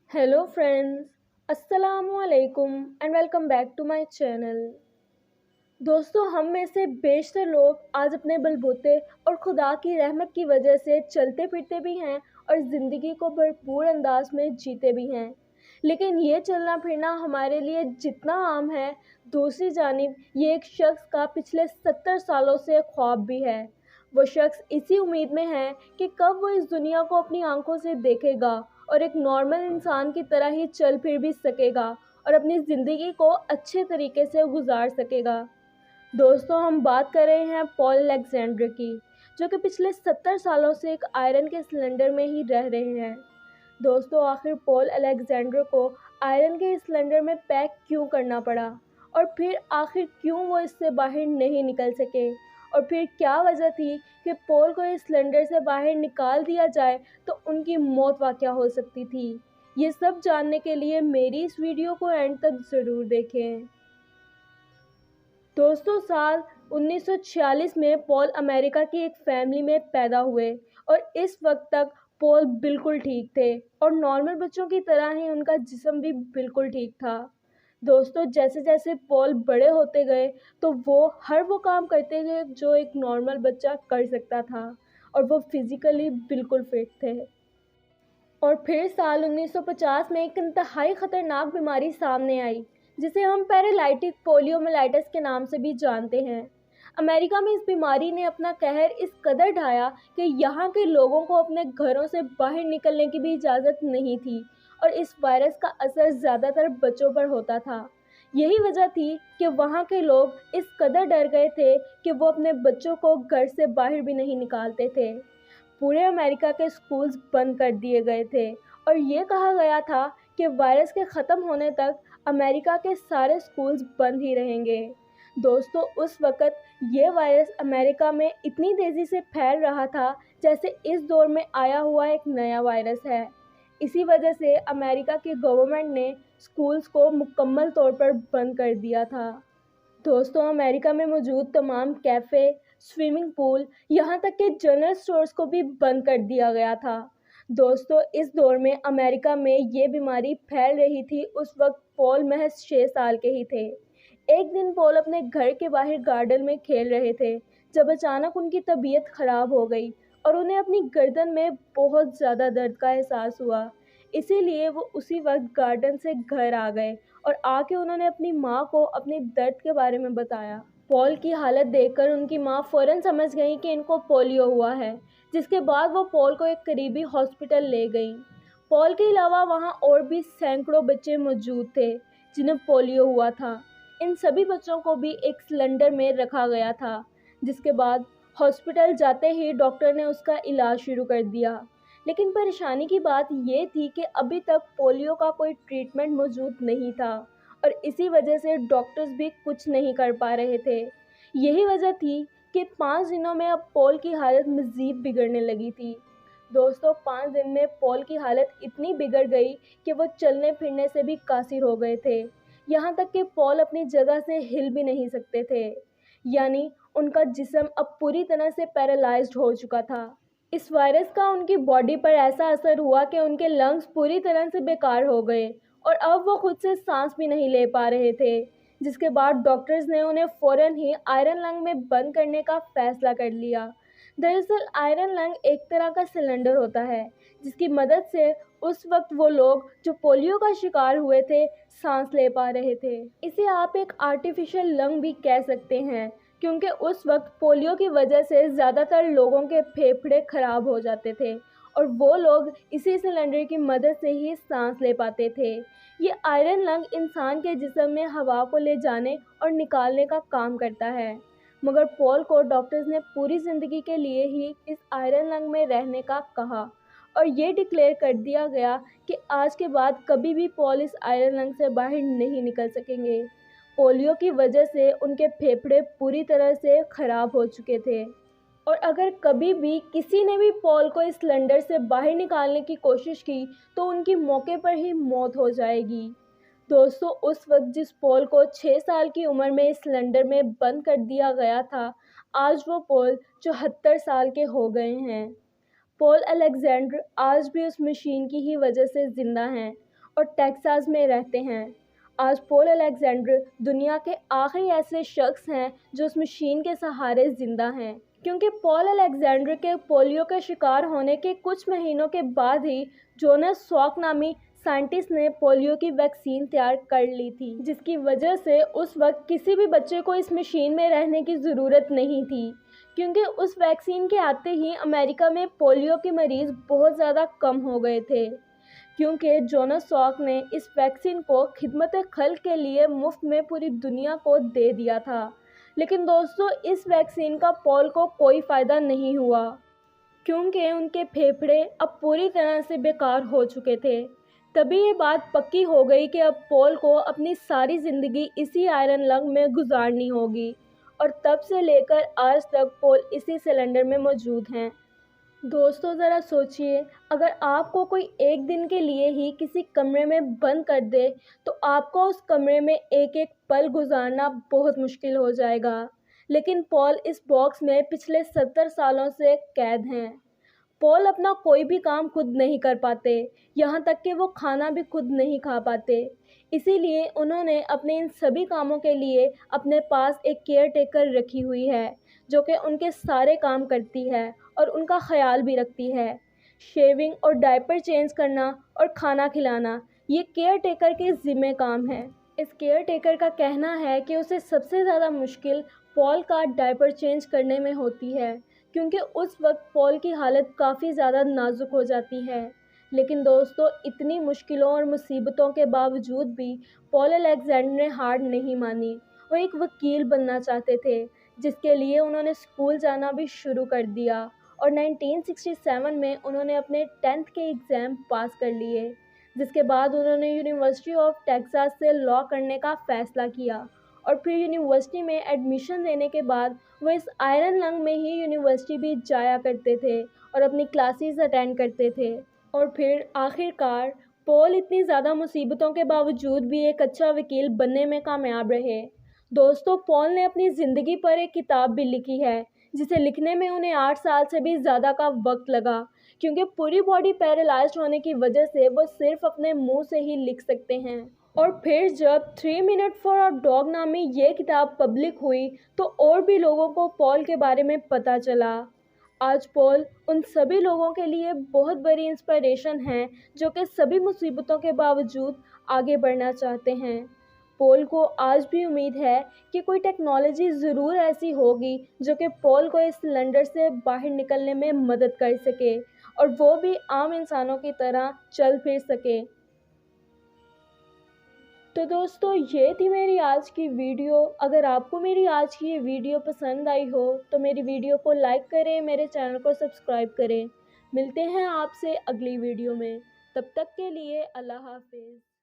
Hello friends, Assalamu alaikum and welcome back to my channel. दोस्तों हम में से बेशतर लोग आज अपने बलबूते और खुदा की रहमत की वजह से चलते फिरते भी हैं और ज़िंदगी को भरपूर अंदाज में जीते भी हैं। लेकिन ये चलना फिरना हमारे लिए जितना आम है, दूसरी जानिब ये एक शख्स का पिछले 70 सालों से ख्वाब भी है। वो शख्स इसी उम्मीद में है कि कब वो इस दुनिया को अपनी आंखों से देखेगा और एक नॉर्मल इंसान की तरह ही चल फिर भी सकेगा और अपनी ज़िंदगी को अच्छे तरीके से गुजार सकेगा। दोस्तों हम बात कर रहे हैं पॉल अलेक्जेंडर की, जो कि पिछले 70 सालों से एक आयरन के सिलेंडर में ही रह रहे हैं। दोस्तों आखिर पॉल अलेक्जेंडर को आयरन के इस सिलेंडर में पैक क्यों करना पड़ा और फिर आखिर क्यों वो इससे बाहर नहीं निकल सके और फिर क्या वजह थी कि पॉल को इस सिलेंडर से बाहर निकाल दिया जाए तो उनकी मौत वाक़या हो सकती थी। ये सब जानने के लिए मेरी इस वीडियो को एंड तक ज़रूर देखें। दोस्तों साल 1946 में पॉल अमेरिका की एक फैमिली में पैदा हुए और इस वक्त तक पॉल बिल्कुल ठीक थे और नॉर्मल बच्चों की तरह ही उनका जिस्म भी बिल्कुल ठीक था। दोस्तों जैसे जैसे पॉल बड़े होते गए तो वो हर वो काम करते गए जो एक नॉर्मल बच्चा कर सकता था और वो फिज़िकली बिल्कुल फिट थे। और फिर साल 1950 में एक इंतहाई ख़तरनाक बीमारी सामने आई जिसे हम पैरालाइटिक पोलियोमाइलाइटिस के नाम से भी जानते हैं। अमेरिका में इस बीमारी ने अपना कहर इस कदर ढाया कि यहाँ के लोगों को अपने घरों से बाहर निकलने की भी इजाज़त नहीं थी और इस वायरस का असर ज़्यादातर बच्चों पर होता था। यही वजह थी कि वहाँ के लोग इस कदर डर गए थे कि वो अपने बच्चों को घर से बाहर भी नहीं निकालते थे। पूरे अमेरिका के स्कूल्स बंद कर दिए गए थे और ये कहा गया था कि वायरस के ख़त्म होने तक अमेरिका के सारे स्कूल्स बंद ही रहेंगे। दोस्तों उस वक़्त ये वायरस अमेरिका में इतनी तेज़ी से फैल रहा था जैसे इस दौर में आया हुआ एक नया वायरस है। इसी वजह से अमेरिका की गवर्नमेंट ने स्कूल्स को मुकम्मल तौर पर बंद कर दिया था। दोस्तों अमेरिका में मौजूद तमाम कैफ़े, स्विमिंग पूल, यहाँ तक कि जनरल स्टोर्स को भी बंद कर दिया गया था। दोस्तों इस दौर में अमेरिका में ये बीमारी फैल रही थी। उस वक्त पॉल महज 6 साल के ही थे। एक दिन पॉल अपने घर के बाहर गार्डन में खेल रहे थे जब अचानक उनकी तबीयत ख़राब हो गई और उन्हें अपनी गर्दन में बहुत ज़्यादा दर्द का एहसास हुआ। इसीलिए वो उसी वक्त गार्डन से घर आ गए और आके उन्होंने अपनी माँ को अपने दर्द के बारे में बताया। पॉल की हालत देखकर उनकी माँ फ़ौरन समझ गई कि इनको पोलियो हुआ है, जिसके बाद वो पॉल को एक करीबी हॉस्पिटल ले गईं। पॉल के अलावा वहाँ और भी सैकड़ों बच्चे मौजूद थे जिन्हें पोलियो हुआ था। इन सभी बच्चों को भी एक सिलेंडर में रखा गया था, जिसके बाद हॉस्पिटल जाते ही डॉक्टर ने उसका इलाज शुरू कर दिया। लेकिन परेशानी की बात ये थी कि अभी तक पोलियो का कोई ट्रीटमेंट मौजूद नहीं था और इसी वजह से डॉक्टर्स भी कुछ नहीं कर पा रहे थे। यही वजह थी कि 5 दिनों में अब पॉल की हालत मज़ीद बिगड़ने लगी थी। दोस्तों 5 दिन में पॉल की हालत इतनी बिगड़ गई कि वो चलने फिरने से भी कासिर हो गए थे। यहाँ तक कि पॉल अपनी जगह से हिल भी नहीं सकते थे, यानी उनका जिस्म अब पूरी तरह से पैरालाइज्ड हो चुका था। इस वायरस का उनकी बॉडी पर ऐसा असर हुआ कि उनके लंग्स पूरी तरह से बेकार हो गए और अब वो खुद से सांस भी नहीं ले पा रहे थे, जिसके बाद डॉक्टर्स ने उन्हें फ़ौरन ही आयरन लंग में बंद करने का फ़ैसला कर लिया। दरअसल आयरन लंग एक तरह का सिलेंडर होता है जिसकी मदद से उस वक्त वो लोग जो पोलियो का शिकार हुए थे सांस ले पा रहे थे। इसे आप एक आर्टिफिशियल लंग भी कह सकते हैं, क्योंकि उस वक्त पोलियो की वजह से ज़्यादातर लोगों के फेफड़े ख़राब हो जाते थे और वो लोग इसी सिलेंडर की मदद से ही सांस ले पाते थे। ये आयरन लंग इंसान के जिस्म में हवा को ले जाने और निकालने का काम करता है, मगर पॉल को डॉक्टर्स ने पूरी ज़िंदगी के लिए ही इस आयरन लंग में रहने का कहा और ये डिक्लेयर कर दिया गया कि आज के बाद कभी भी पॉल इस आयरन लंग से बाहर नहीं निकल सकेंगे। पोलियो की वजह से उनके फेफड़े पूरी तरह से ख़राब हो चुके थे और अगर कभी भी किसी ने भी पॉल को इस सिलेंडर से बाहर निकालने की कोशिश की तो उनकी मौके पर ही मौत हो जाएगी। दोस्तों उस वक्त जिस पॉल को 6 साल की उम्र में इस सिलेंडर में बंद कर दिया गया था, आज वो पॉल 74 साल के हो गए हैं। पॉल अलेक्जेंडर आज भी उस मशीन की ही वजह से ज़िंदा हैं और टेक्सास में रहते हैं। आज पॉल अलेक्जेंडर दुनिया के आखिरी ऐसे शख्स हैं जो उस मशीन के सहारे ज़िंदा हैं, क्योंकि पॉल अलेक्जेंडर के पोलियो के शिकार होने के कुछ महीनों के बाद ही जोनास सॉक नामी साइंटिस्ट ने पोलियो की वैक्सीन तैयार कर ली थी, जिसकी वजह से उस वक्त किसी भी बच्चे को इस मशीन में रहने की ज़रूरत नहीं थी, क्योंकि उस वैक्सीन के आते ही अमेरिका में पोलियो के मरीज़ बहुत ज़्यादा कम हो गए थे, क्योंकि जोनास सॉक ने इस वैक्सीन को खिदमत खल्क के लिए मुफ्त में पूरी दुनिया को दे दिया था। लेकिन दोस्तों, इस वैक्सीन का पॉल को कोई फ़ायदा नहीं हुआ, क्योंकि उनके फेफड़े अब पूरी तरह से बेकार हो चुके थे। तभी ये बात पक्की हो गई कि अब पॉल को अपनी सारी ज़िंदगी इसी आयरन लंग में गुजारनी होगी, और तब से लेकर आज तक पॉल इसी सिलेंडर में मौजूद हैं। दोस्तों, ज़रा सोचिए, अगर आपको कोई एक दिन के लिए ही किसी कमरे में बंद कर दे तो आपको उस कमरे में एक एक पल गुजारना बहुत मुश्किल हो जाएगा। लेकिन पॉल इस बॉक्स में पिछले 70 सालों से कैद हैं। पॉल अपना कोई भी काम खुद नहीं कर पाते, यहाँ तक कि वो खाना भी खुद नहीं खा पाते। इसीलिए उन्होंने अपने इन सभी कामों के लिए अपने पास एक केयर टेकर रखी हुई है, जो कि उनके सारे काम करती है और उनका ख्याल भी रखती है। शेविंग और डायपर चेंज करना और खाना खिलाना ये केयर टेकर के ज़िम्मे काम है। इस केयर टेकर का कहना है कि उसे सबसे ज़्यादा मुश्किल पॉल का डायपर चेंज करने में होती है, क्योंकि उस वक्त पॉल की हालत काफ़ी ज़्यादा नाजुक हो जाती है। लेकिन दोस्तों, इतनी मुश्किलों और मुसीबतों के बावजूद भी पॉल अलेक्जेंडर ने हार नहीं मानी। वो एक वकील बनना चाहते थे, जिसके लिए उन्होंने स्कूल जाना भी शुरू कर दिया, और 1967 में उन्होंने अपने 10th के एग्ज़ाम पास कर लिए, जिसके बाद उन्होंने यूनिवर्सिटी ऑफ टेक्सास से लॉ करने का फ़ैसला किया। और फिर यूनिवर्सिटी में एडमिशन लेने के बाद वो इस आयरन लंग में ही यूनिवर्सिटी भी जाया करते थे और अपनी क्लासेस अटेंड करते थे। और फिर आखिरकार पॉल इतनी ज़्यादा मुसीबतों के बावजूद भी एक अच्छा वकील बनने में कामयाब रहे। दोस्तों, पॉल ने अपनी ज़िंदगी पर एक किताब भी लिखी है, जिसे लिखने में उन्हें 8 साल से भी ज़्यादा का वक्त लगा, क्योंकि पूरी बॉडी पैरालाइज्ड होने की वजह से वो सिर्फ अपने मुंह से ही लिख सकते हैं। और फिर जब 3 मिनट फॉर अ डॉग नामी ये किताब पब्लिक हुई तो और भी लोगों को पॉल के बारे में पता चला। आज पॉल उन सभी लोगों के लिए बहुत बड़ी इंस्पिरेशन है, जो कि सभी मुसीबतों के बावजूद आगे बढ़ना चाहते हैं। पॉल को आज भी उम्मीद है कि कोई टेक्नोलॉजी ज़रूर ऐसी होगी जो कि पॉल को इस सिलेंडर से बाहर निकलने में मदद कर सके, और वो भी आम इंसानों की तरह चल फिर सके। तो दोस्तों, ये थी मेरी आज की वीडियो। अगर आपको मेरी आज की ये वीडियो पसंद आई हो तो मेरी वीडियो को लाइक करें, मेरे चैनल को सब्सक्राइब करें। मिलते हैं आपसे अगली वीडियो में, तब तक के लिए अल्लाह हाफिज़।